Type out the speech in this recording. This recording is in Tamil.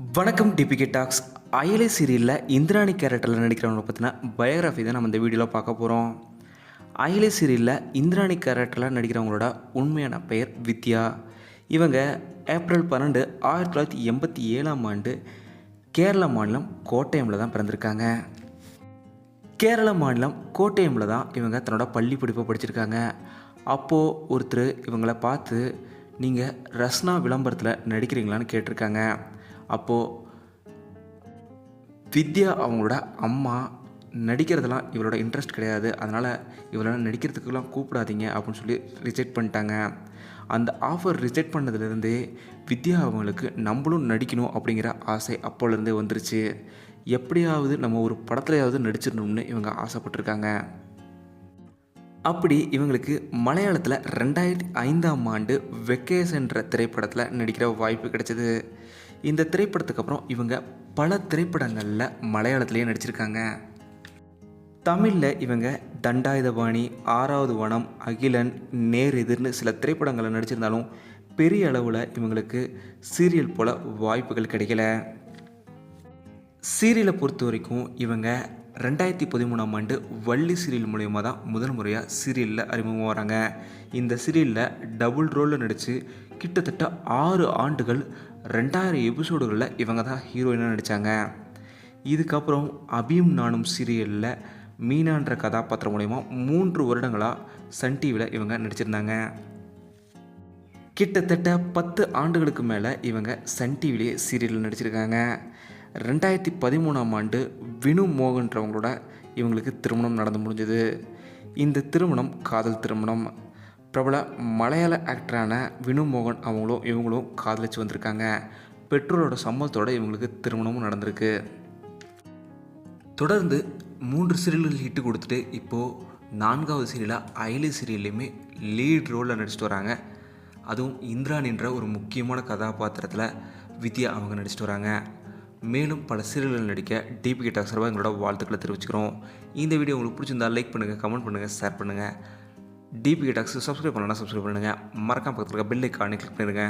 வணக்கம் டிபிகே டாக்ஸ். அயலை சீரியலில் இந்திராணி கேரக்டரில் நடிக்கிறவங்க பற்றின பயோகிராஃபி தான் நம்ம இந்த வீடியோவில் பார்க்க போகிறோம். அயலை சீரியலில் இந்திராணி கேரக்டரில் நடிக்கிறவங்களோட உண்மையான பெயர் வித்யா. இவங்க ஏப்ரல் 12, 1987 கேரள மாநிலம் கோட்டயமில் தான் பிறந்திருக்காங்க. கேரள மாநிலம் கோட்டயமில் தான் இவங்க தன்னோட பள்ளி படிப்பை படிச்சிருக்காங்க. அப்போது ஒருத்தர் இவங்களை பார்த்து நீங்கள் ரஸ்னா விளம்பரத்தில் நடிக்கிறீங்களான்னு கேட்டிருக்காங்க. அப்போது வித்யா அவங்களோட அம்மா நடிக்கிறதெல்லாம் இவளோட இன்ட்ரெஸ்ட் கிடையாது, அதனால் இவளோட நடிக்கிறதுக்கெல்லாம் கூப்பிடாதீங்க அப்படின்னு சொல்லி ரிஜெக்ட் பண்ணிட்டாங்க. அந்த ஆஃபர் ரிஜெக்ட் பண்ணதுலேருந்தே வித்யா அவங்களுக்கு நம்மளும் நடிக்கணும் அப்படிங்கிற ஆசை அப்போலேருந்தே வந்துருச்சு. எப்படியாவது நம்ம ஒரு படத்துலையாவது நடிச்சிடணும்னு இவங்க ஆசைப்பட்டிருக்காங்க. அப்படி இவங்களுக்கு மலையாளத்தில் 2005 வெக்கேஷன்ற திரைப்படத்தில் நடிக்கிற வாய்ப்பு கிடைச்சிது. இந்த திரைப்படத்துக்கு அப்புறம் இவங்க பல திரைப்படங்களில் மலையாளத்திலேயே நடிச்சிருக்காங்க. தமிழில் இவங்க தண்டாயுதபாணி, 6வது வனம், அகிலன், நேர் எதிர்னு சில திரைப்படங்களில் நடிச்சிருந்தாலும் பெரிய அளவில் இவங்களுக்கு சீரியல் போல் வாய்ப்புகள் கிடைக்கல. சீரியலை பொறுத்த வரைக்கும் இவங்க 2013 வள்ளி சீரியல் மூலயமா தான் முதல் முறையாக சீரியலில் அறிமுகம் வராங்க. இந்த சீரியலில் டபுள் ரோலில் நடித்து கிட்டத்தட்ட 6 ஆண்டுகள் 2000 எபிசோடுகளில் இவங்க தான் ஹீரோயினாக நடித்தாங்க. இதுக்கப்புறம் அபியும் நானும் சீரியலில் மீனான்ற கதாபாத்திரம் மூலயமா 3 வருடங்களாக சன் டிவியில் இவங்க நடிச்சிருந்தாங்க. கிட்டத்தட்ட 10 ஆண்டுகளுக்கு மேலே இவங்க சன் டிவிலேயே சீரியலில் நடிச்சிருக்காங்க. 2013 வினு மோகன்றவங்களோட இவங்களுக்கு திருமணம் நடந்து முடிஞ்சது. இந்த திருமணம் காதல் திருமணம். பிரபல மலையாள ஆக்டரான வினு மோகன் அவங்களும் இவங்களும் காதலிச்சு வந்திருக்காங்க. பெற்றோரோட சம்மதத்தோடு இவங்களுக்கு திருமணமும் நடந்திருக்கு. தொடர்ந்து 3 சீரியல்கள் ஹிட்டு கொடுத்துட்டு இப்போது 4வது சீரியலாக அயலை சீரியல்லையுமே லீட் ரோலில் நடிச்சிட்டு வராங்க. அதுவும் இந்திராணின்ற ஒரு முக்கியமான கதாபாத்திரத்தில் வித்யா அவங்க நடிச்சிட்டு வராங்க. மேலும் பல சீரியல்கள் நடிக்க டிபிகே டாக்ஸ் சார்பாக எங்களோட வாழ்த்துக்களை தெரிவிச்சுக்கிறோம். இந்த வீடியோ உங்களுக்கு பிடிச்சிருந்தால் லைக் பண்ணுங்கள், கமெண்ட் பண்ணுங்கள், ஷேர் பண்ணுங்கள். டிபிகே டாக்ஸ் சப்ஸ்கிரைப் பண்ணலாம், சப்ஸ்கிரைப் பண்ணுங்கள். மறக்காம பக்கத்தில் இருக்க பெல் ஐக்கானை கிளிக் பண்ணிடுங்க.